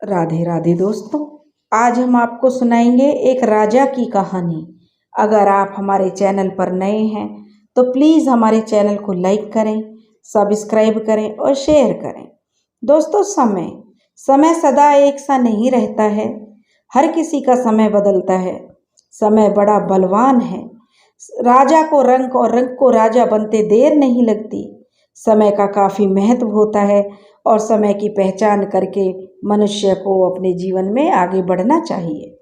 राधे राधे दोस्तों। आज हम आपको सुनाएंगे एक राजा की कहानी। अगर आप हमारे चैनल पर नए हैं तो प्लीज़ हमारे चैनल को लाइक करें, सब्सक्राइब करें और शेयर करें। दोस्तों, समय समय सदा एक सा नहीं रहता है। हर किसी का समय बदलता है। समय बड़ा बलवान है। राजा को रंक और रंक को राजा बनते देर नहीं लगती। समय का काफ़ी महत्व होता है और समय की पहचान करके मनुष्य को अपने जीवन में आगे बढ़ना चाहिए।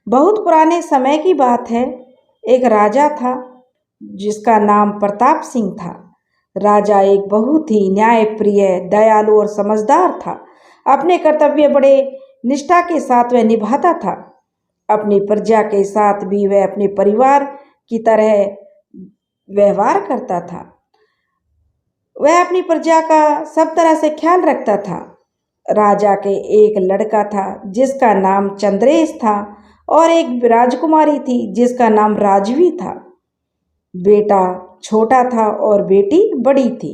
बहुत पुराने समय की बात है। एक राजा था जिसका नाम प्रताप सिंह था। राजा एक बहुत ही न्यायप्रिय, दयालु और समझदार था। अपने कर्तव्य बड़े निष्ठा के साथ वह निभाता था। अपनी प्रजा के साथ भी वह अपने परिवार की तरह व्यवहार करता था। वह अपनी प्रजा का सब तरह से ख्याल रखता था। राजा के एक लड़का था जिसका नाम चंद्रेश था और एक राजकुमारी थी जिसका नाम राजवी था। बेटा छोटा था और बेटी बड़ी थी।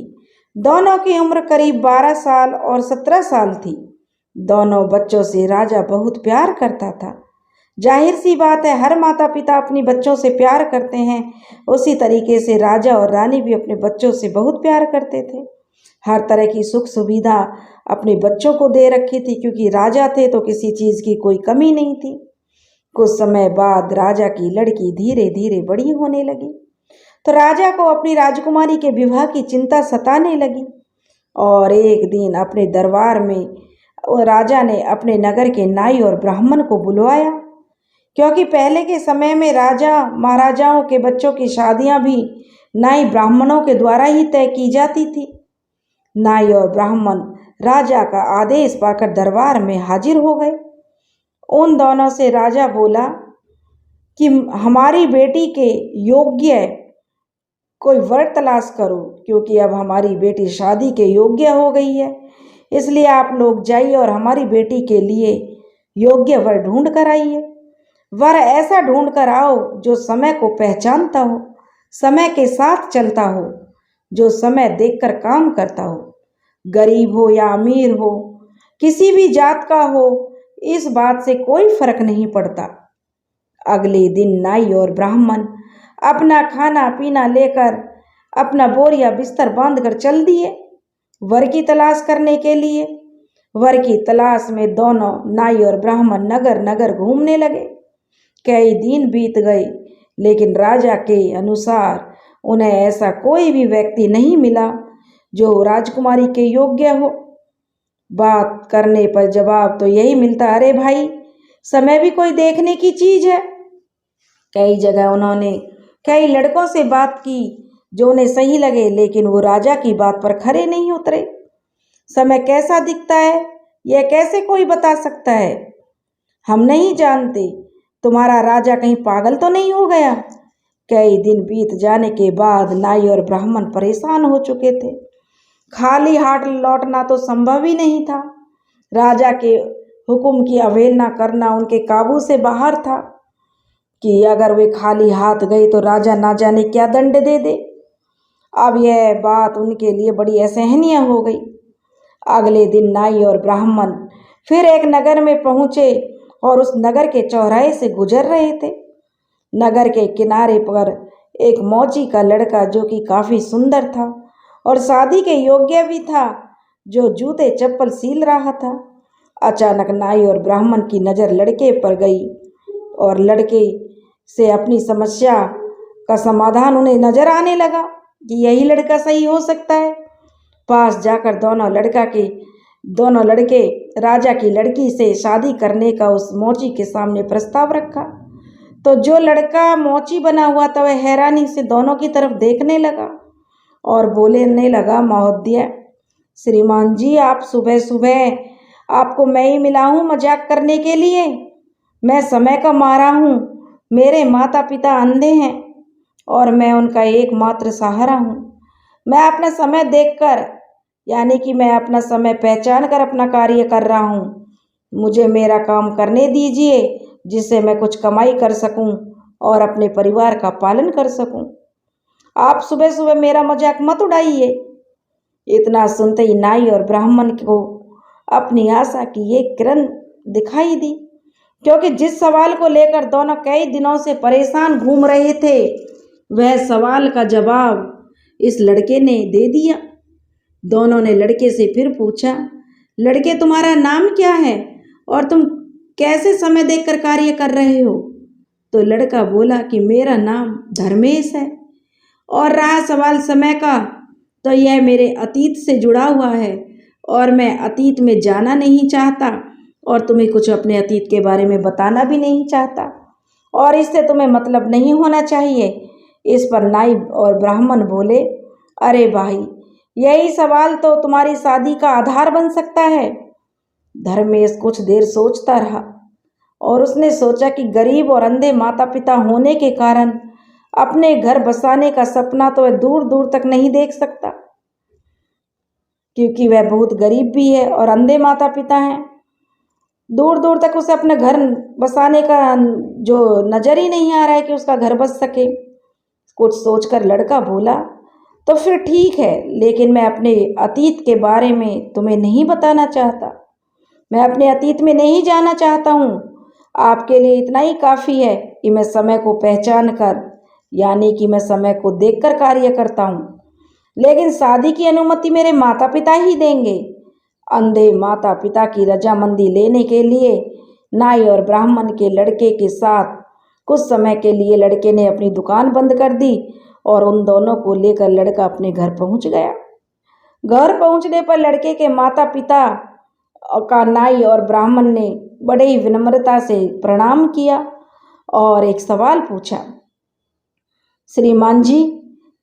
दोनों की उम्र करीब 12 साल और 17 साल थी। दोनों बच्चों से राजा बहुत प्यार करता था। जाहिर सी बात है, हर माता पिता अपने बच्चों से प्यार करते हैं। उसी तरीके से राजा और रानी भी अपने बच्चों से बहुत प्यार करते थे। हर तरह की सुख सुविधा अपने बच्चों को दे रखी थी, क्योंकि राजा थे तो किसी चीज़ की कोई कमी नहीं थी। कुछ समय बाद राजा की लड़की धीरे धीरे बड़ी होने लगी, तो राजा को अपनी राजकुमारी के विवाह की चिंता सताने लगी। और एक दिन अपने दरबार में राजा ने अपने नगर के नाई और ब्राह्मण को बुलवाया, क्योंकि पहले के समय में राजा महाराजाओं के बच्चों की शादियां भी नाई ब्राह्मणों के द्वारा ही तय की जाती थी। नाई और ब्राह्मण राजा का आदेश पाकर दरबार में हाजिर हो गए। उन दोनों से राजा बोला कि हमारी बेटी के योग्य कोई वर तलाश करो, क्योंकि अब हमारी बेटी शादी के योग्य हो गई है। इसलिए आप लोग जाइए और हमारी बेटी के लिए योग्य वर ढूंढ कर आइए। वर ऐसा ढूंढ कर आओ जो समय को पहचानता हो, समय के साथ चलता हो, जो समय देखकर काम करता हो। गरीब हो या अमीर हो, किसी भी जात का हो, इस बात से कोई फर्क नहीं पड़ता। अगले दिन नाई और ब्राह्मण अपना खाना पीना लेकर अपना बोरिया बिस्तर बांधकर चल दिए वर की तलाश करने के लिए। वर की तलाश में दोनों नाई और ब्राह्मण नगर नगर घूमने लगे। कई दिन बीत गए, लेकिन राजा के अनुसार उन्हें ऐसा कोई भी व्यक्ति नहीं मिला जो राजकुमारी के योग्य हो। बात करने पर जवाब तो यही मिलता, अरे भाई, समय भी कोई देखने की चीज है। कई जगह उन्होंने कई लड़कों से बात की जो उन्हें सही लगे, लेकिन वो राजा की बात पर खरे नहीं उतरे। समय कैसा दिखता है यह कैसे कोई बता सकता है? हम नहीं जानते। तुम्हारा राजा कहीं पागल तो नहीं हो गया? कई दिन बीत जाने के बाद नाई और ब्राह्मण परेशान हो चुके थे। खाली हाथ लौटना तो संभव ही नहीं था। राजा के हुक्म की अवहेलना करना उनके काबू से बाहर था कि अगर वे खाली हाथ गए तो राजा ना जाने क्या दंड दे दे। अब यह बात उनके लिए बड़ी असहनीय हो गई। अगले दिन नाई और ब्राह्मण फिर एक नगर में पहुंचे और उस नगर के चौराहे से गुजर रहे थे। नगर के किनारे पर एक मौची का लड़का, जो कि काफ़ी सुंदर था और शादी के योग्य भी था, जो जूते चप्पल सील रहा था। अचानक नाई और ब्राह्मण की नज़र लड़के पर गई और लड़के से अपनी समस्या का समाधान उन्हें नजर आने लगा कि यही लड़का सही हो सकता है। पास जाकर दोनों लड़के राजा की लड़की से शादी करने का उस मौची के सामने प्रस्ताव रखा। तो जो लड़का मौची बना हुआ था वह हैरानी से दोनों की तरफ देखने लगा और बोलने लगा, महोदय, श्रीमान जी, आप सुबह सुबह आपको मैं ही मिला हूँ मजाक करने के लिए। मैं समय का मारा हूँ। मेरे माता पिता अंधे हैं और मैं उनका एकमात्र सहारा हूँ। मैं अपना समय देखकर, यानी कि मैं अपना समय पहचान कर अपना कार्य कर रहा हूँ। मुझे मेरा काम करने दीजिए, जिससे मैं कुछ कमाई कर सकूं और अपने परिवार का पालन कर सकूं। आप सुबह सुबह मेरा मजाक मत उड़ाइए। इतना सुनते ही नाई और ब्राह्मण को अपनी आशा की ये किरण दिखाई दी, क्योंकि जिस सवाल को लेकर दोनों कई दिनों से परेशान घूम रहे थे, वह सवाल का जवाब इस लड़के ने दे दिया। दोनों ने लड़के से फिर पूछा, लड़के तुम्हारा नाम क्या है और तुम कैसे समय देखकर कार्य कर रहे हो? तो लड़का बोला कि मेरा नाम धर्मेश है, और रहा सवाल समय का, तो यह मेरे अतीत से जुड़ा हुआ है और मैं अतीत में जाना नहीं चाहता और तुम्हें कुछ अपने अतीत के बारे में बताना भी नहीं चाहता, और इससे तुम्हें मतलब नहीं होना चाहिए। इस पर नाई और ब्राह्मण बोले, अरे भाई, यही सवाल तो तुम्हारी शादी का आधार बन सकता है। धर्मेश कुछ देर सोचता रहा और उसने सोचा कि गरीब और अंधे माता पिता होने के कारण अपने घर बसाने का सपना तो वह दूर दूर तक नहीं देख सकता, क्योंकि वह बहुत गरीब भी है और अंधे माता पिता हैं। दूर दूर तक उसे अपने घर बसाने का जो नज़र ही नहीं आ रहा है कि उसका घर बस सके। कुछ सोचकर लड़का बोला, तो फिर ठीक है, लेकिन मैं अपने अतीत के बारे में तुम्हें नहीं बताना चाहता। मैं अपने अतीत में नहीं जाना चाहता हूँ। आपके लिए इतना ही काफ़ी है कि मैं समय को पहचान कर, यानी कि मैं समय को देखकर कार्य करता हूँ, लेकिन शादी की अनुमति मेरे माता पिता ही देंगे। अंधे माता पिता की रजामंदी लेने के लिए नाई और ब्राह्मण के लड़के के साथ कुछ समय के लिए लड़के ने अपनी दुकान बंद कर दी और उन दोनों को लेकर लड़का अपने घर पहुंच गया। घर पहुंचने पर लड़के के माता पिता का नाई और ब्राह्मण ने बड़े ही विनम्रता से प्रणाम किया और एक सवाल पूछा, श्रीमान जी,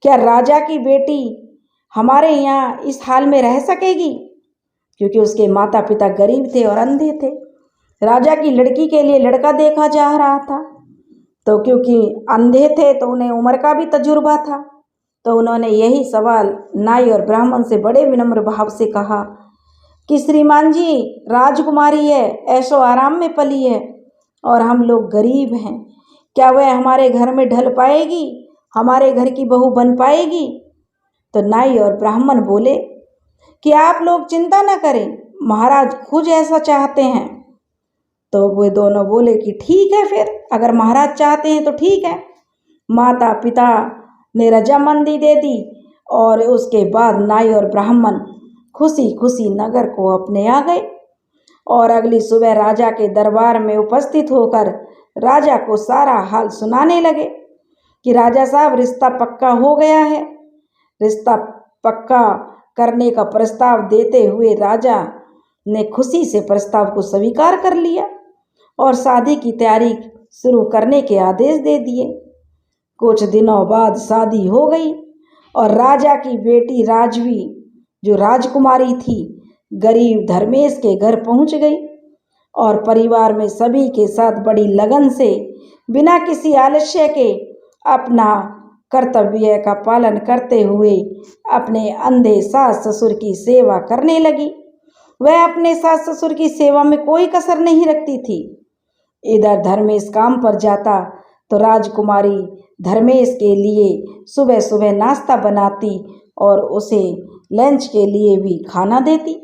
क्या राजा की बेटी हमारे यहाँ इस हाल में रह सकेगी? क्योंकि उसके माता पिता गरीब थे और अंधे थे। राजा की लड़की के लिए लड़का देखा जा रहा था, तो क्योंकि अंधे थे तो उन्हें उम्र का भी तजुर्बा था, तो उन्होंने यही सवाल नाई और ब्राह्मण से बड़े विनम्र भाव से कहा कि श्रीमान जी, राजकुमारी है, ऐशो आराम में पली है और हम लोग गरीब हैं, क्या वह हमारे घर में ढल पाएगी, हमारे घर की बहू बन पाएगी? तो नाई और ब्राह्मण बोले कि आप लोग चिंता न करें, महाराज खुद ऐसा चाहते हैं। तो वे दोनों बोले कि ठीक है, फिर अगर महाराज चाहते हैं तो ठीक है। माता पिता ने रजामंदी दे दी और उसके बाद नाई और ब्राह्मण खुशी खुशी नगर को अपने आ गए और अगली सुबह राजा के दरबार में उपस्थित होकर राजा को सारा हाल सुनाने लगे कि राजा साहब, रिश्ता पक्का हो गया है। रिश्ता पक्का करने का प्रस्ताव देते हुए राजा ने खुशी से प्रस्ताव को स्वीकार कर लिया और शादी की तैयारी शुरू करने के आदेश दे दिए। कुछ दिनों बाद शादी हो गई और राजा की बेटी राजवी, जो राजकुमारी थी, गरीब धर्मेश के घर पहुंच गई और परिवार में सभी के साथ बड़ी लगन से, बिना किसी आलस्य के, अपना कर्तव्य का पालन करते हुए अपने अंधे सास ससुर की सेवा करने लगी। वह अपने सास ससुर की सेवा में कोई कसर नहीं रखती थी। इधर धर्मेश काम पर जाता तो राजकुमारी धर्मेश के लिए सुबह सुबह नाश्ता बनाती और उसे लंच के लिए भी खाना देती,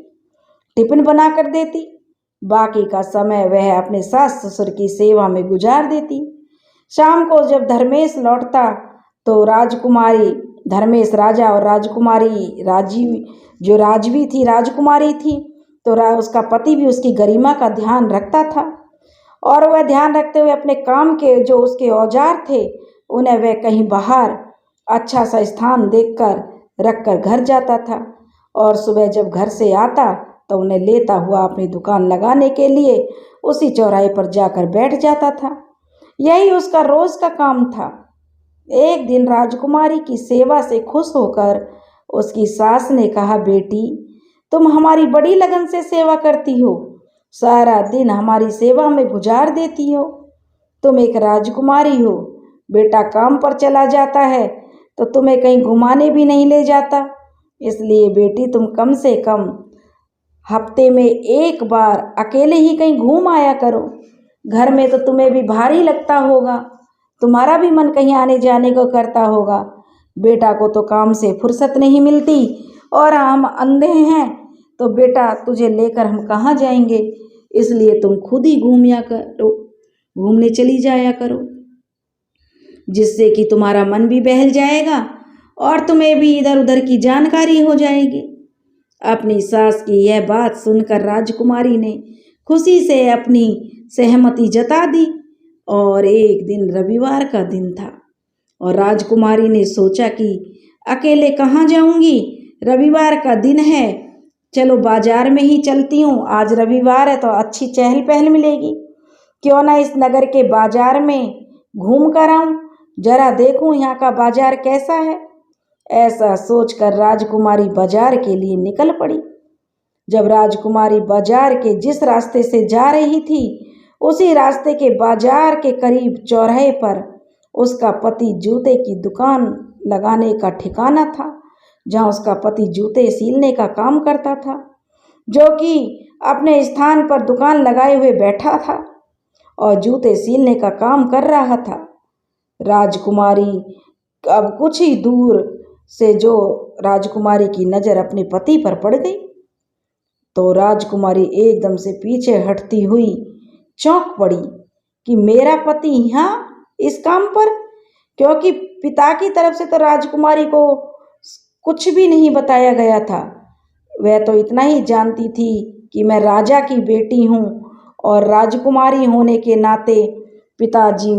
टिफिन बना कर देती। बाकी का समय वह अपने सास ससुर की सेवा में गुजार देती। शाम को जब धर्मेश लौटता तो राजकुमारी धर्मेश राजा और राजकुमारी जो राजवी थी, राजकुमारी थी, तो उसका पति भी उसकी गरिमा का ध्यान रखता था और वह ध्यान रखते हुए अपने काम के जो उसके औजार थे उन्हें वह कहीं बाहर अच्छा सा स्थान देखकर रखकर घर जाता था और सुबह जब घर से आता तो उन्हें लेता हुआ अपनी दुकान लगाने के लिए उसी चौराहे पर जाकर बैठ जाता था। यही उसका रोज का काम था। एक दिन राजकुमारी की सेवा से खुश होकर उसकी सास ने कहा, बेटी, तुम हमारी बड़ी लगन से सेवा करती हो, सारा दिन हमारी सेवा में गुजार देती हो। तुम एक राजकुमारी हो, बेटा काम पर चला जाता है तो तुम्हें कहीं घुमाने भी नहीं ले जाता, इसलिए बेटी तुम कम से कम हफ्ते में एक बार अकेले ही कहीं घूम आया करो। घर में तो तुम्हें भी भारी लगता होगा, तुम्हारा भी मन कहीं आने जाने को करता होगा। बेटा को तो काम से फुर्सत नहीं मिलती और हम अंधे हैं, तो बेटा तुझे लेकर हम कहाँ जाएंगे, इसलिए तुम खुद ही घूमने चली जाया करो, जिससे कि तुम्हारा मन भी बहल जाएगा और तुम्हें भी इधर उधर की जानकारी हो जाएगी। अपनी सास की यह बात सुनकर राजकुमारी ने खुशी से अपनी सहमति जता दी। और एक दिन रविवार का दिन था और राजकुमारी ने सोचा कि अकेले कहाँ जाऊंगी, रविवार का दिन है, चलो बाजार में ही चलती हूँ, आज रविवार है तो अच्छी चहल पहल मिलेगी, क्यों ना इस नगर के बाजार में घूम कर आऊं, जरा देखूं यहाँ का बाजार कैसा है। ऐसा सोचकर राजकुमारी बाजार के लिए निकल पड़ी। जब राजकुमारी बाजार के जिस रास्ते से जा रही थी, उसी रास्ते के बाजार के करीब चौराहे पर उसका पति जूते की दुकान लगाने का ठिकाना था, जहां उसका पति जूते सीलने का काम करता था, जो कि अपने स्थान पर दुकान लगाए हुए बैठा था और जूते सीलने का काम कर रहा था। राजकुमारी अब कुछ ही दूर से जो राजकुमारी की नज़र अपने पति पर पड़ गई, तो राजकुमारी एकदम से पीछे हटती हुई चौंक पड़ी कि मेरा पति यहाँ इस काम पर, क्योंकि पिता की तरफ से तो राजकुमारी को कुछ भी नहीं बताया गया था। वह तो इतना ही जानती थी कि मैं राजा की बेटी हूँ और राजकुमारी होने के नाते पिताजी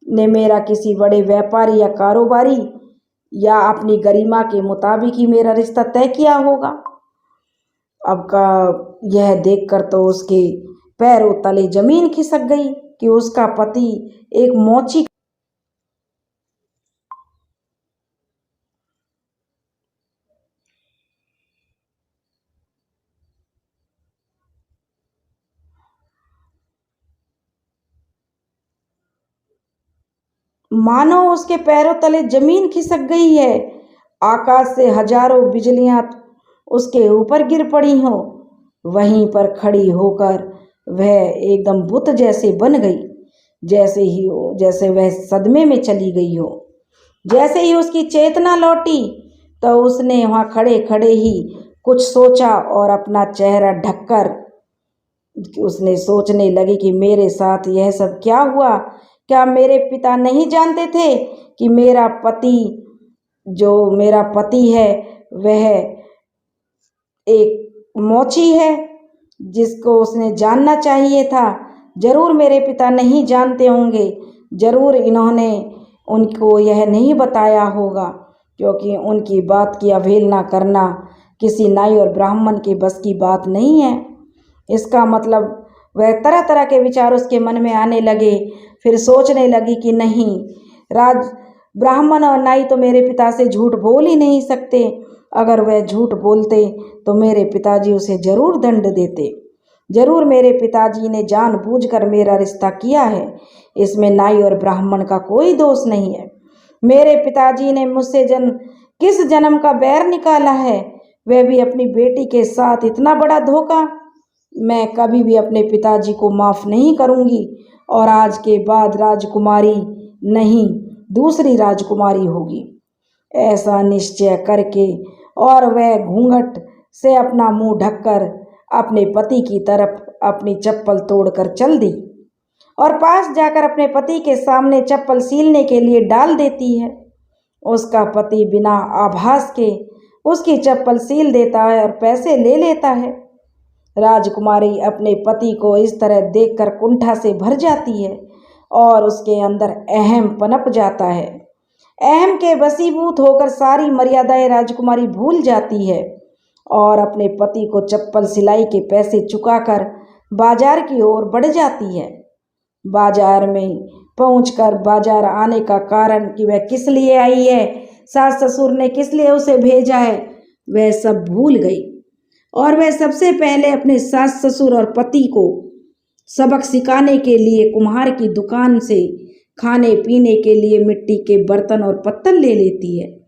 ने मेरा किसी बड़े व्यापारी या कारोबारी या अपनी गरिमा के मुताबिक ही मेरा रिश्ता तय किया होगा। अब का यह देखकर तो उसके पैरों तले जमीन खिसक गई कि उसका पति एक मोची मानो उसके पैरों तले जमीन खिसक गई है, आकाश से हजारों बिजलियां उसके ऊपर गिर पड़ी हो। वहीं पर खड़ी होकर वह एकदम बुत जैसे बन गई, जैसे वह सदमे में चली गई हो। जैसे ही उसकी चेतना लौटी तो उसने वहां खड़े खड़े ही कुछ सोचा और अपना चेहरा ढककर उसने सोचने लगी कि मेरे साथ यह सब क्या हुआ। क्या मेरे पिता नहीं जानते थे कि मेरा पति है वह एक मोची है, जिसको उसने जानना चाहिए था। जरूर मेरे पिता नहीं जानते होंगे, जरूर इन्होंने उनको यह नहीं बताया होगा, क्योंकि उनकी बात की अवहेलना करना किसी नाई और ब्राह्मण के बस की बात नहीं है। इसका मतलब वह तरह तरह के विचार उसके मन में आने लगे। फिर सोचने लगी कि नहीं, ब्राह्मण और नाई तो मेरे पिता से झूठ बोल ही नहीं सकते। अगर वह झूठ बोलते तो मेरे पिताजी उसे जरूर दंड देते। जरूर मेरे पिताजी ने जानबूझकर मेरा रिश्ता किया है, इसमें नाई और ब्राह्मण का कोई दोष नहीं है। मेरे पिताजी ने मुझसे किस जन्म का बैर निकाला है, वह भी अपनी बेटी के साथ इतना बड़ा धोखा। मैं कभी भी अपने पिताजी को माफ़ नहीं करूंगी और आज के बाद राजकुमारी नहीं, दूसरी राजकुमारी होगी। ऐसा निश्चय करके और वह घूंघट से अपना मुंह ढककर अपने पति की तरफ अपनी चप्पल तोड़कर चल दी और पास जाकर अपने पति के सामने चप्पल सीलने के लिए डाल देती है। उसका पति बिना आभास के उसकी चप्पल सील देता है और पैसे ले लेता है। राजकुमारी अपने पति को इस तरह देखकर कुंठा से भर जाती है और उसके अंदर अहम पनप जाता है। अहम के वशीभूत होकर सारी मर्यादाएं राजकुमारी भूल जाती है और अपने पति को चप्पल सिलाई के पैसे चुकाकर बाजार की ओर बढ़ जाती है। बाजार में पहुंचकर बाजार आने का कारण कि वह किस लिए आई है, सास ससुर ने किस लिए उसे भेजा है, वह सब भूल गई और वह सबसे पहले अपने सास ससुर और पति को सबक सिखाने के लिए कुम्हार की दुकान से खाने पीने के लिए मिट्टी के बर्तन और पत्तल ले लेती है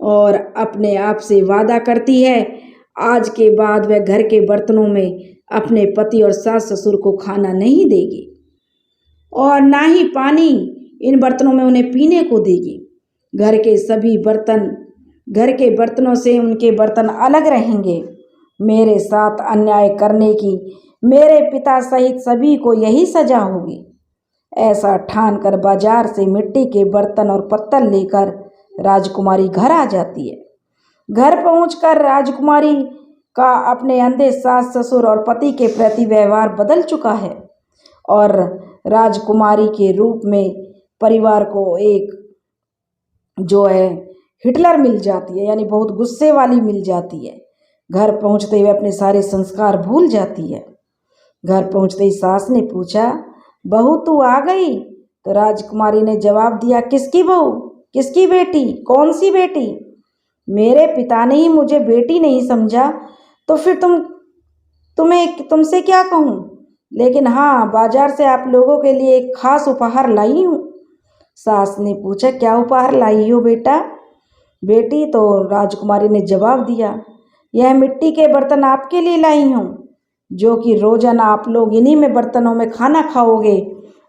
और अपने आप से वादा करती है आज के बाद वह घर के बर्तनों में अपने पति और सास ससुर को खाना नहीं देगी और ना ही पानी इन बर्तनों में उन्हें पीने को देगी। घर के बर्तनों से उनके बर्तन अलग रहेंगे। मेरे साथ अन्याय करने की मेरे पिता सहित सभी को यही सजा होगी। ऐसा ठानकर बाजार से मिट्टी के बर्तन और पत्तल लेकर राजकुमारी घर आ जाती है। घर पहुंचकर राजकुमारी का अपने अंधे सास ससुर और पति के प्रति व्यवहार बदल चुका है और राजकुमारी के रूप में परिवार को एक जो है हिटलर मिल जाती है, यानी बहुत गुस्से वाली मिल जाती है। घर पहुंचते हुए अपने सारे संस्कार भूल जाती है। घर पहुंचते ही सास ने पूछा, बहू तू आ गई? तो राजकुमारी ने जवाब दिया, किसकी बहू, किसकी बेटी, कौन सी बेटी? मेरे पिता ने ही मुझे बेटी नहीं समझा, तो फिर तुमसे क्या कहूँ? लेकिन हाँ, बाजार से आप लोगों के लिए एक खास उपहार लाई हूँ। सास ने पूछा, क्या उपहार लाई हो बेटा, बेटी? तो राजकुमारी ने जवाब दिया, यह मिट्टी के बर्तन आपके लिए लाई हूँ, जो कि रोजाना आप लोग इन्हीं में बर्तनों में खाना खाओगे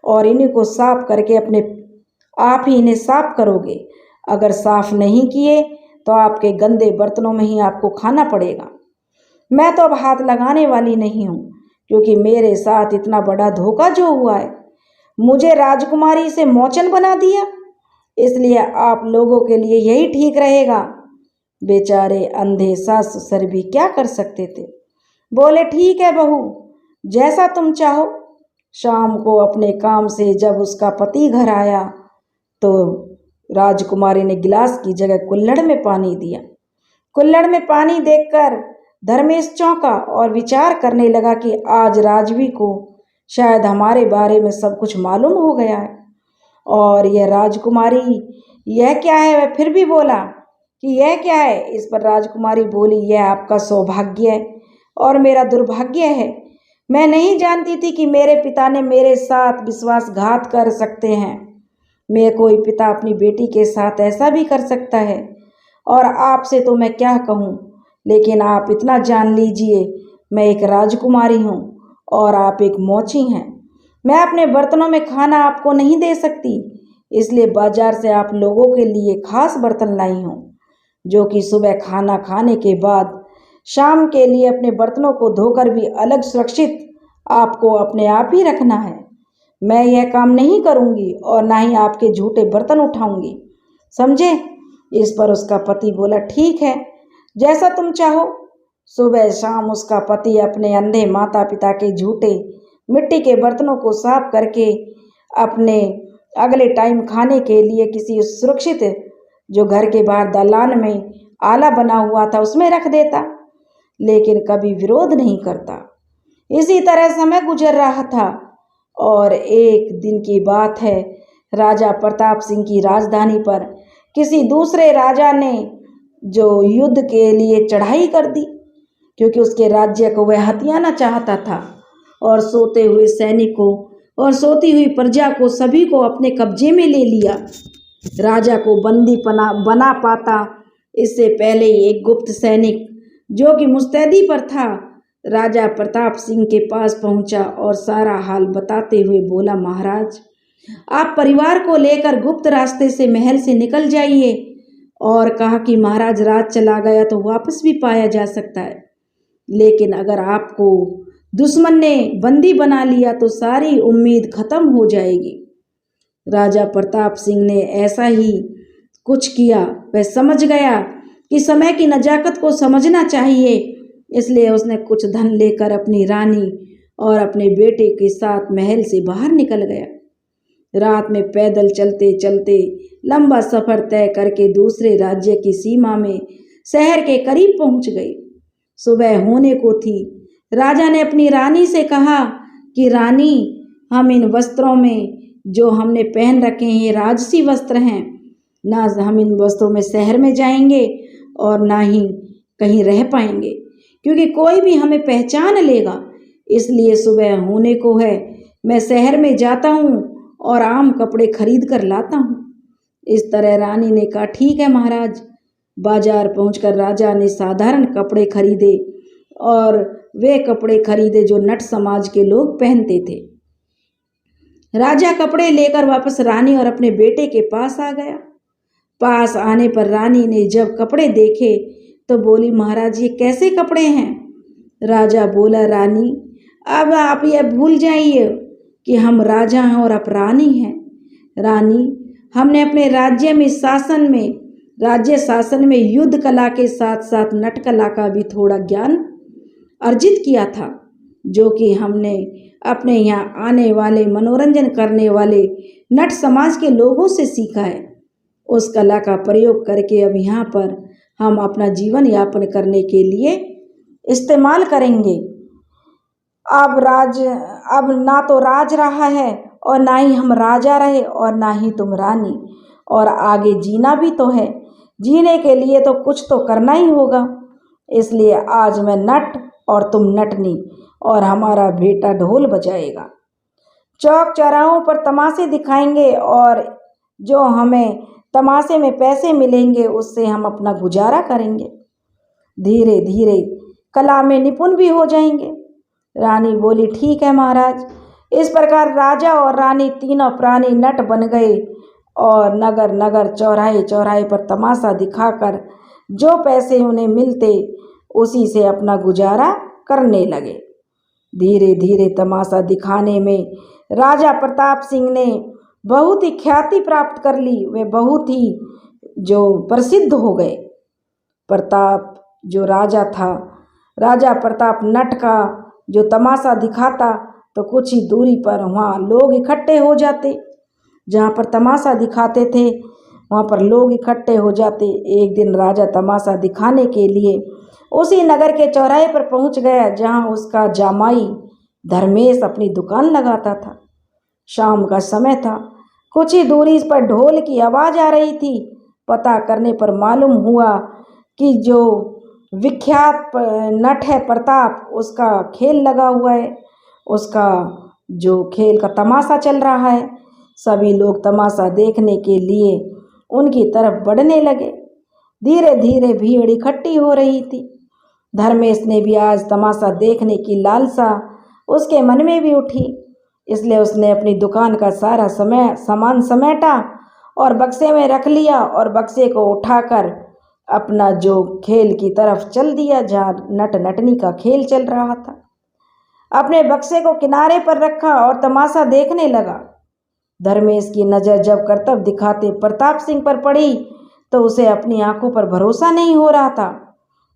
और इन्हीं को साफ करके आप ही इन्हें साफ करोगे। अगर साफ नहीं किए तो आपके गंदे बर्तनों में ही आपको खाना पड़ेगा। मैं तो अब हाथ लगाने वाली नहीं हूँ, क्योंकि मेरे साथ इतना बड़ा धोखा जो हुआ है, मुझे राजकुमारी से मौचन बना दिया, इसलिए आप लोगों के लिए यही ठीक रहेगा। बेचारे अंधे सास ससुर भी क्या कर सकते थे। बोले, ठीक है बहू, जैसा तुम चाहो। शाम को अपने काम से जब उसका पति घर आया तो राजकुमारी ने गिलास की जगह कुल्हड़ में पानी दिया। कुल्हड़ में पानी देखकर धर्मेश चौंका और विचार करने लगा कि आज राजवी को शायद हमारे बारे में सब कुछ मालूम हो गया है। और यह राजकुमारी, यह क्या है? वह फिर भी बोला कि यह क्या है? इस पर राजकुमारी बोली, यह आपका सौभाग्य है और मेरा दुर्भाग्य है। मैं नहीं जानती थी कि मेरे पिता ने मेरे साथ विश्वासघात कर सकते हैं। मैं कोई पिता अपनी बेटी के साथ ऐसा भी कर सकता है। और आपसे तो मैं क्या कहूँ, लेकिन आप इतना जान लीजिए, मैं एक राजकुमारी हूँ और आप एक मौची हैं। मैं अपने बर्तनों में खाना आपको नहीं दे सकती, इसलिए बाजार से आप लोगों के लिए खास बर्तन लाई हूँ, जो कि सुबह खाना खाने के बाद शाम के लिए अपने बर्तनों को धोकर भी अलग सुरक्षित आपको अपने आप ही रखना है। मैं यह काम नहीं करूँगी और ना ही आपके झूठे बर्तन उठाऊँगी, समझे? इस पर उसका पति बोला, ठीक है, जैसा तुम चाहो। सुबह शाम उसका पति अपने अंधे माता पिता के झूठे मिट्टी के बर्तनों को साफ करके अपने अगले टाइम खाने के लिए किसी सुरक्षित जो घर के बाहर दालान में आला बना हुआ था उसमें रख देता, लेकिन कभी विरोध नहीं करता। इसी तरह समय गुजर रहा था और एक दिन की बात है, राजा प्रताप सिंह की राजधानी पर किसी दूसरे राजा ने जो युद्ध के लिए चढ़ाई कर दी, क्योंकि उसके राज्य को वह हथियाना चाहता था और सोते हुए सैनिकों और सोती हुई प्रजा को सभी को अपने कब्जे में ले लिया। राजा को बंदी बना पाता इससे पहले ही एक गुप्त सैनिक जो कि मुस्तैदी पर था राजा प्रताप सिंह के पास पहुंचा और सारा हाल बताते हुए बोला, महाराज, आप परिवार को लेकर गुप्त रास्ते से महल से निकल जाइए। और कहा कि महाराज, रात चला गया तो वापस भी पाया जा सकता है, लेकिन अगर आपको दुश्मन ने बंदी बना लिया तो सारी उम्मीद खत्म हो जाएगी। राजा प्रताप सिंह ने ऐसा ही कुछ किया। वह समझ गया कि समय की नजाकत को समझना चाहिए, इसलिए उसने कुछ धन लेकर अपनी रानी और अपने बेटे के साथ महल से बाहर निकल गया। रात में पैदल चलते चलते लंबा सफर तय करके दूसरे राज्य की सीमा में शहर के करीब पहुंच गई। सुबह होने को थी। राजा ने अपनी रानी से कहा कि रानी, हम इन वस्त्रों में जो हमने पहन रखे हैं ये राजसी वस्त्र हैं, ना हम इन वस्त्रों में शहर में जाएंगे और ना ही कहीं रह पाएंगे, क्योंकि कोई भी हमें पहचान लेगा। इसलिए सुबह होने को है, मैं शहर में जाता हूँ और आम कपड़े खरीद कर लाता हूँ। इस तरह रानी ने कहा, ठीक है महाराज। बाजार पहुंचकर राजा ने साधारण कपड़े खरीदे और वे कपड़े खरीदे जो नट समाज के लोग पहनते थे। राजा कपड़े लेकर वापस रानी और अपने बेटे के पास आ गया। पास आने पर रानी ने जब कपड़े देखे तो बोली, महाराज, ये कैसे कपड़े हैं? राजा बोला, रानी अब आप यह भूल जाइए कि हम राजा हैं और आप रानी हैं। रानी, हमने अपने राज्य शासन में युद्ध कला के साथ साथ नट कला का भी थोड़ा ज्ञान अर्जित किया था, जो कि हमने अपने यहाँ आने वाले मनोरंजन करने वाले नट समाज के लोगों से सीखा है। उस कला का प्रयोग करके अब यहाँ पर हम अपना जीवन यापन करने के लिए इस्तेमाल करेंगे। अब ना तो राज रहा है और ना ही हम राजा रहे और ना ही तुम रानी, और आगे जीना भी तो है। जीने के लिए तो कुछ तो करना ही होगा। इसलिए आज मैं नट और तुम नटनी और हमारा बेटा ढोल बजाएगा। चौक चौराहों पर तमाशे दिखाएंगे और जो हमें तमाशे में पैसे मिलेंगे उससे हम अपना गुजारा करेंगे। धीरे धीरे कला में निपुण भी हो जाएंगे। रानी बोली, ठीक है महाराज। इस प्रकार राजा और रानी तीनों प्राणी नट बन गए और नगर नगर चौराहे चौराहे पर तमाशा दिखाकर जो पैसे उन्हें मिलते उसी से अपना गुजारा करने लगे। धीरे धीरे तमाशा दिखाने में राजा प्रताप सिंह ने बहुत ही ख्याति प्राप्त कर ली। वे बहुत ही जो प्रसिद्ध हो गए। प्रताप जो राजा था, राजा प्रताप नट का जो तमाशा दिखाता तो कुछ ही दूरी पर वहाँ लोग इकट्ठे हो जाते। जहाँ पर तमाशा दिखाते थे वहाँ पर लोग इकट्ठे हो जाते। एक दिन राजा तमाशा दिखाने के लिए उसी नगर के चौराहे पर पहुँच गया जहाँ उसका जामाई धर्मेश अपनी दुकान लगाता था। शाम का समय था। कुछ ही दूरी पर ढोल की आवाज़ आ रही थी। पता करने पर मालूम हुआ कि जो विख्यात नट है प्रताप, उसका खेल लगा हुआ है, उसका जो खेल का तमाशा चल रहा है। सभी लोग तमाशा देखने के लिए उनकी तरफ बढ़ने लगे। धीरे धीरे भीड़ इकट्ठी हो रही थी। धर्मेश ने भी आज तमाशा देखने की लालसा उसके मन में भी उठी। इसलिए उसने अपनी दुकान का सारा सामान समेटा और बक्से में रख लिया और बक्से को उठाकर अपना जो खेल की तरफ चल दिया जहाँ नट नटनी का खेल चल रहा था। अपने बक्से को किनारे पर रखा और तमाशा देखने लगा। धर्मेश की नज़र जब करतब दिखाते प्रताप सिंह पर पड़ी तो उसे अपनी आंखों पर भरोसा नहीं हो रहा था।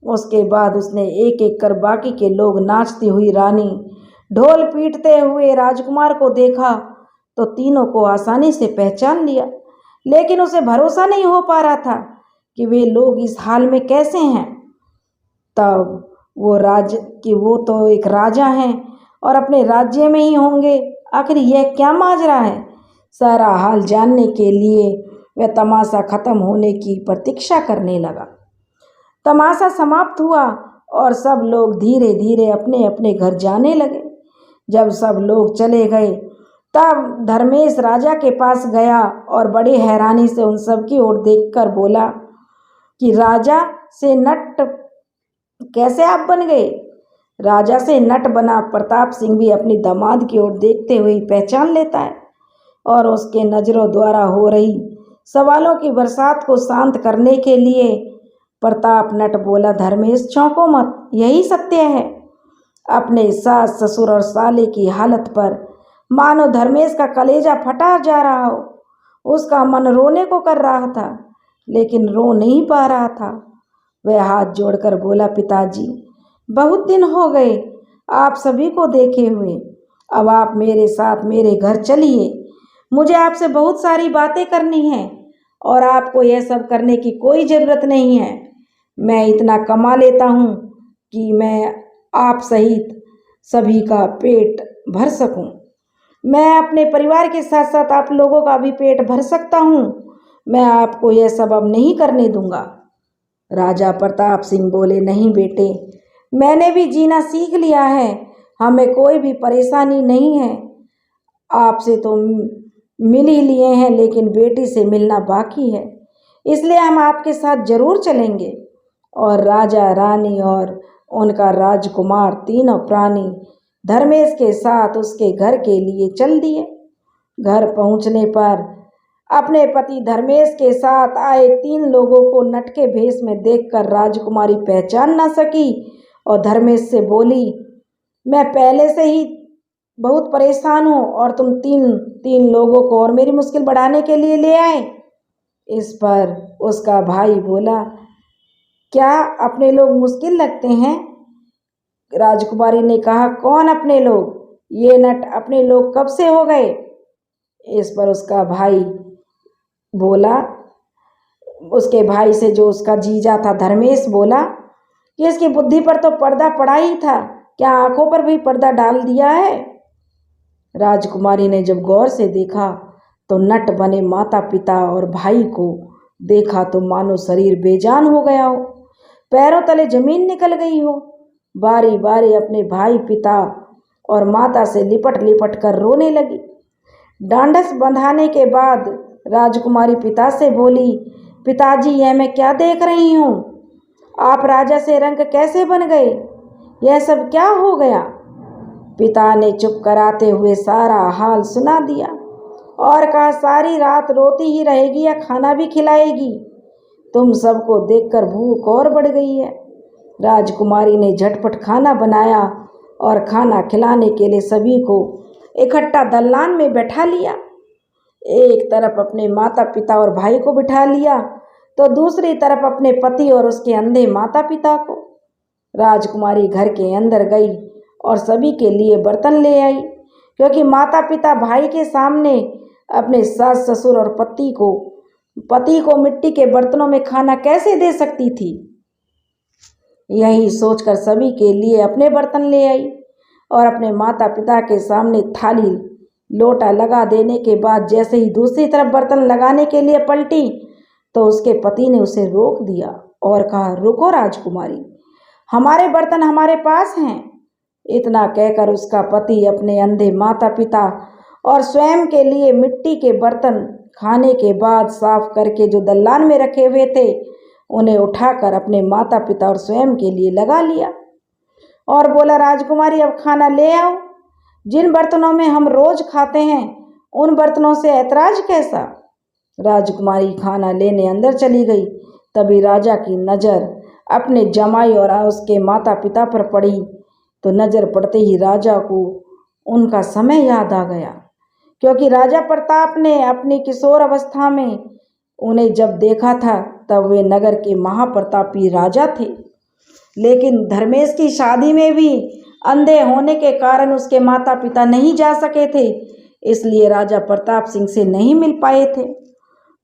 उसके बाद उसने एक एक कर बाकी के लोग, नाचती हुई रानी, ढोल पीटते हुए राजकुमार को देखा तो तीनों को आसानी से पहचान लिया। लेकिन उसे भरोसा नहीं हो पा रहा था कि वे लोग इस हाल में कैसे हैं। तब वो तो एक राजा हैं और अपने राज्य में ही होंगे। आखिर यह क्या माजरा है? सारा हाल जानने के लिए वह तमाशा खत्म होने की प्रतीक्षा करने लगा। तमाशा समाप्त हुआ और सब लोग धीरे धीरे अपने अपने घर जाने लगे। जब सब लोग चले गए तब धर्मेश राजा के पास गया और बड़ी हैरानी से उन सब की ओर देखकर बोला कि राजा से नट कैसे आप बन गए? राजा से नट बना प्रताप सिंह भी अपनी दामाद की ओर देखते हुए पहचान लेता है और उसके नज़रों द्वारा हो रही सवालों की बरसात को शांत करने के लिए प्रताप नट बोला, धर्मेश चौंको मत, यही सत्य है। अपने सास ससुर और साले की हालत पर मानो धर्मेश का कलेजा फटा जा रहा हो। उसका मन रोने को कर रहा था लेकिन रो नहीं पा रहा था। वह हाथ जोड़कर बोला, पिताजी बहुत दिन हो गए आप सभी को देखे हुए। अब आप मेरे साथ मेरे घर चलिए। मुझे आपसे बहुत सारी बातें करनी हैं और आपको यह सब करने की कोई ज़रूरत नहीं है। मैं इतना कमा लेता हूँ कि मैं आप सहित सभी का पेट भर सकूँ। मैं अपने परिवार के साथ साथ आप लोगों का भी पेट भर सकता हूँ। मैं आपको यह सब अब नहीं करने दूंगा। राजा प्रताप सिंह बोले, नहीं बेटे, मैंने भी जीना सीख लिया है, हमें कोई भी परेशानी नहीं है। आपसे तो मिल ही लिए हैं लेकिन बेटी से मिलना बाकी है, इसलिए हम आपके साथ जरूर चलेंगे। और राजा रानी और उनका राजकुमार तीनों प्राणी धर्मेश के साथ उसके घर के लिए चल दिए। घर पहुंचने पर अपने पति धर्मेश के साथ आए 3 लोगों को नट के भेष में देखकर राजकुमारी पहचान न सकी और धर्मेश से बोली, मैं पहले से ही बहुत परेशान हूँ और तुम तीन लोगों को और मेरी मुश्किल बढ़ाने के लिए ले आए। इस पर उसका भाई बोला, क्या अपने लोग मुश्किल लगते हैं? राजकुमारी ने कहा, कौन अपने लोग? ये नट अपने लोग कब से हो गए? इस पर उसका भाई बोला, उसके भाई से जो उसका जीजा था धर्मेश बोला कि इसकी बुद्धि पर तो पर्दा पड़ा ही था, क्या आंखों पर भी पर्दा डाल दिया है? राजकुमारी ने जब गौर से देखा तो नट बने माता पिता और भाई को देखा तो मानो शरीर बेजान हो गया हो, पैरों तले जमीन निकल गई हो। बारी बारी अपने भाई पिता और माता से लिपट लिपट कर रोने लगी। डांडस बंधाने के बाद राजकुमारी पिता से बोली, पिताजी, यह मैं क्या देख रही हूँ? आप राजा से रंग कैसे बन गए? यह सब क्या हो गया? पिता ने चुप कराते हुए सारा हाल सुना दिया और कहा, सारी रात रोती ही रहेगी या खाना भी खिलाएगी? तुम सबको देखकर भूख और बढ़ गई है। राजकुमारी ने झटपट खाना बनाया और खाना खिलाने के लिए सभी को इकट्ठा दलान में बैठा लिया। एक तरफ अपने माता पिता और भाई को बिठा लिया तो दूसरी तरफ अपने पति और उसके अंधे माता पिता को। राजकुमारी घर के अंदर गई और सभी के लिए बर्तन ले आई, क्योंकि माता पिता भाई के सामने अपने सास ससुर और पति को मिट्टी के बर्तनों में खाना कैसे दे सकती थी। यही सोचकर सभी के लिए अपने बर्तन ले आई और अपने माता पिता के सामने थाली लोटा लगा देने के बाद जैसे ही दूसरी तरफ बर्तन लगाने के लिए पलटी तो उसके पति ने उसे रोक दिया और कहा, रुको राजकुमारी, हमारे बर्तन हमारे पास हैं। इतना कहकर उसका पति अपने अंधे माता पिता और स्वयं के लिए मिट्टी के बर्तन खाने के बाद साफ करके जो दलान में रखे हुए थे उन्हें उठाकर अपने माता पिता और स्वयं के लिए लगा लिया और बोला, राजकुमारी, अब खाना ले आओ। जिन बर्तनों में हम रोज खाते हैं उन बर्तनों से ऐतराज कैसा? राजकुमारी खाना लेने अंदर चली गई। तभी राजा की नज़र अपने जमाई और उसके माता पिता पर पड़ी तो नज़र पड़ते ही राजा को उनका समय याद आ गया, क्योंकि राजा प्रताप ने अपनी किशोर अवस्था में उन्हें जब देखा था तब वे नगर के महाप्रतापी राजा थे। लेकिन धर्मेश की शादी में भी अंधे होने के कारण उसके माता पिता नहीं जा सके थे, इसलिए राजा प्रताप सिंह से नहीं मिल पाए थे।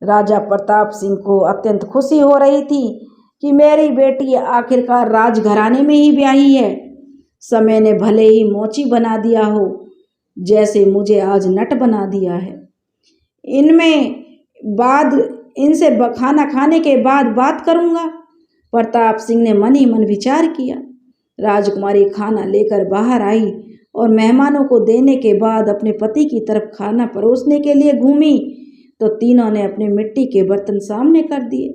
राजा प्रताप सिंह को अत्यंत खुशी हो रही थी कि मेरी बेटी आखिरकार राजघराने में ही ब्याही है। समय ने भले ही मोची बना दिया हो जैसे मुझे आज नट बना दिया है। इनसे खाना खाने के बाद बात करूंगा। प्रताप सिंह ने मन ही मन विचार किया। राजकुमारी खाना लेकर बाहर आई और मेहमानों को देने के बाद अपने पति की तरफ खाना परोसने के लिए घूमी तो तीनों ने अपने मिट्टी के बर्तन सामने कर दिए।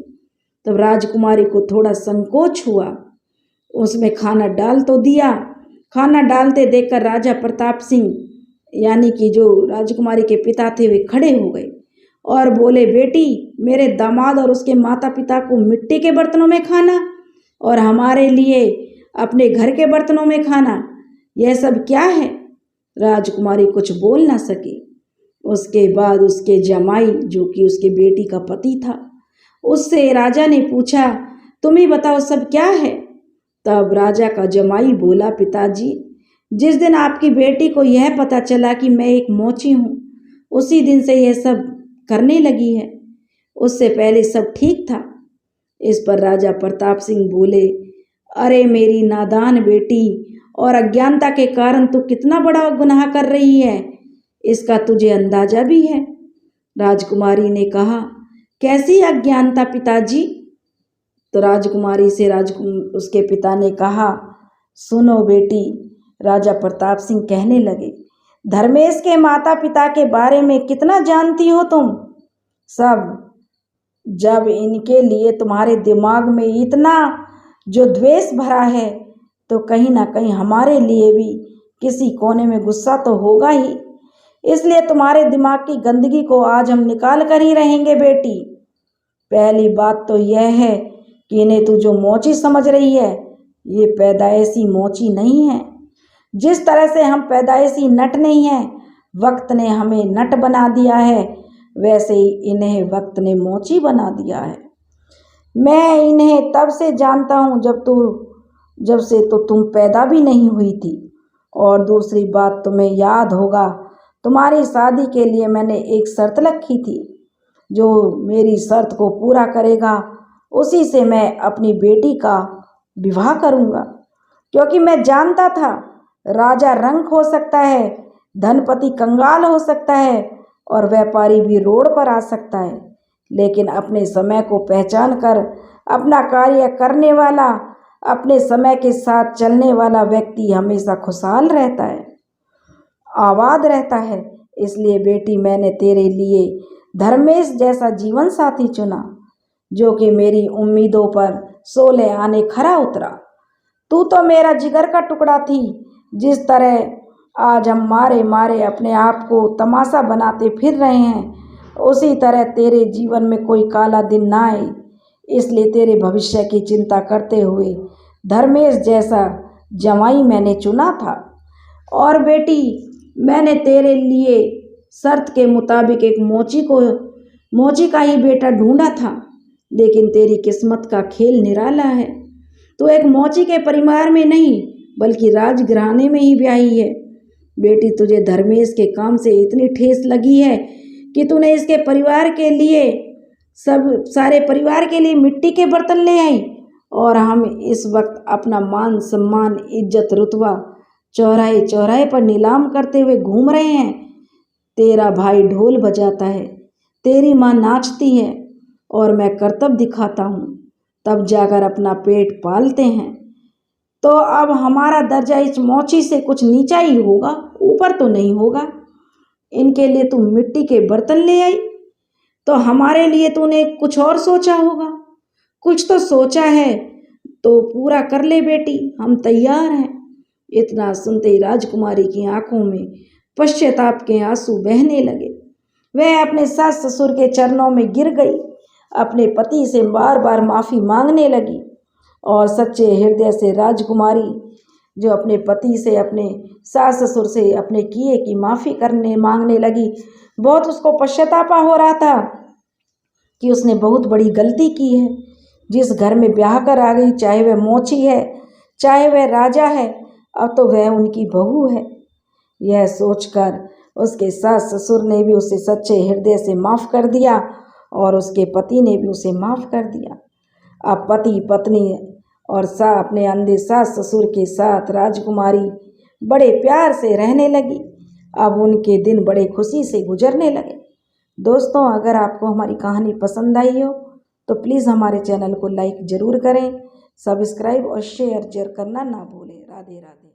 तब राजकुमारी को थोड़ा संकोच हुआ, उसमें खाना डाल तो दिया। खाना डालते देखकर राजा प्रताप सिंह यानी कि जो राजकुमारी के पिता थे वे खड़े हो गए और बोले, बेटी, मेरे दामाद और उसके माता पिता को मिट्टी के बर्तनों में खाना और हमारे लिए अपने घर के बर्तनों में खाना, यह सब क्या है? राजकुमारी कुछ बोल ना सकी। उसके बाद उसके जमाई जो कि उसके बेटी का पति था उससे राजा ने पूछा, तुम ही बताओ सब क्या है? तब राजा का जमाई बोला, पिताजी, जिस दिन आपकी बेटी को यह पता चला कि मैं एक मोची हूँ उसी दिन से यह सब करने लगी है, उससे पहले सब ठीक था। इस पर राजा प्रताप सिंह बोले, अरे मेरी नादान बेटी, और अज्ञानता के कारण तू कितना बड़ा गुनाह कर रही है इसका तुझे अंदाजा भी है? राजकुमारी ने कहा, कैसी अज्ञानता पिताजी? तो राजकुमारी से उसके पिता ने कहा, सुनो बेटी, राजा प्रताप सिंह कहने लगे, धर्मेश के माता पिता के बारे में कितना जानती हो तुम सब? जब इनके लिए तुम्हारे दिमाग में इतना जो द्वेष भरा है तो कहीं ना कहीं हमारे लिए भी किसी कोने में गुस्सा तो होगा ही, इसलिए तुम्हारे दिमाग की गंदगी को आज हम निकाल कर ही रहेंगे बेटी। पहली बात तो यह है कि इन्हें तू जो मोची समझ रही है ये पैदाइशी मोची नहीं है। जिस तरह से हम पैदाइशी नट नहीं हैं, वक्त ने हमें नट बना दिया है, वैसे ही इन्हें वक्त ने मोची बना दिया है। मैं इन्हें तब से जानता हूँ जब से तो तुम पैदा भी नहीं हुई थी। और दूसरी बात, तुम्हें याद होगा तुम्हारी शादी के लिए मैंने एक शर्त रखी थी। जो मेरी शर्त को पूरा करेगा उसी से मैं अपनी बेटी का विवाह करूँगा। क्योंकि मैं जानता था राजा रंक हो सकता है, धनपति कंगाल हो सकता है और व्यापारी भी रोड पर आ सकता है, लेकिन अपने समय को पहचान कर अपना कार्य करने वाला, अपने समय के साथ चलने वाला व्यक्ति हमेशा खुशहाल रहता है, आबाद रहता है। इसलिए बेटी, मैंने तेरे लिए धर्मेश जैसा जीवन साथी चुना, जो कि मेरी उम्मीदों पर 16 आने खरा उतरा। तू तो मेरा जिगर का टुकड़ा थी। जिस तरह आज हम मारे मारे अपने आप को तमाशा बनाते फिर रहे हैं, उसी तरह तेरे जीवन में कोई काला दिन ना आए। इसलिए तेरे भविष्य की चिंता करते हुए धर्मेश जैसा जमाई मैंने चुना था। और बेटी, मैंने तेरे लिए शर्त के मुताबिक एक मोची का ही बेटा ढूंढा था, लेकिन तेरी किस्मत का खेल निराला है। तो एक मोची के परिवार में नहीं बल्कि राजघराने में ही ब्याही है। बेटी, तुझे धर्मेश के काम से इतनी ठेस लगी है कि तूने इसके परिवार के लिए सारे परिवार के लिए मिट्टी के बर्तन ले आई। और हम इस वक्त अपना मान सम्मान, इज्जत, रुतबा चौराहे चौराहे पर नीलाम करते हुए घूम रहे हैं। तेरा भाई ढोल बजाता है, तेरी माँ नाचती है और मैं करतब दिखाता हूँ, तब जाकर अपना पेट पालते हैं। तो अब हमारा दर्जा इस मोची से कुछ नीचा ही होगा, ऊपर तो नहीं होगा। इनके लिए तुम मिट्टी के बर्तन ले आई, तो हमारे लिए तूने कुछ और सोचा होगा। कुछ तो सोचा है तो पूरा कर ले बेटी, हम तैयार हैं। इतना सुनते ही राजकुमारी की आंखों में पश्चाताप के आंसू बहने लगे। वह अपने सास ससुर के चरणों में गिर गई, अपने पति से बार बार माफ़ी मांगने लगी और सच्चे हृदय से राजकुमारी, जो अपने पति से, अपने सास ससुर से अपने किए की माफ़ी मांगने लगी। बहुत उसको पश्चाताप हो रहा था कि उसने बहुत बड़ी गलती की है। जिस घर में ब्याह कर आ गई, चाहे वह मोची है, चाहे वह राजा है, अब तो वह उनकी बहू है। यह सोचकर उसके सास ससुर ने भी उसे सच्चे हृदय से माफ़ कर दिया और उसके पति ने भी उसे माफ़ कर दिया। अब पति पत्नी और अपने अंधे सास ससुर के साथ राजकुमारी बड़े प्यार से रहने लगी। अब उनके दिन बड़े खुशी से गुजरने लगे। दोस्तों, अगर आपको हमारी कहानी पसंद आई हो तो प्लीज़ हमारे चैनल को लाइक ज़रूर करें, सब्सक्राइब और शेयर करना ना भूलें। राधे राधे।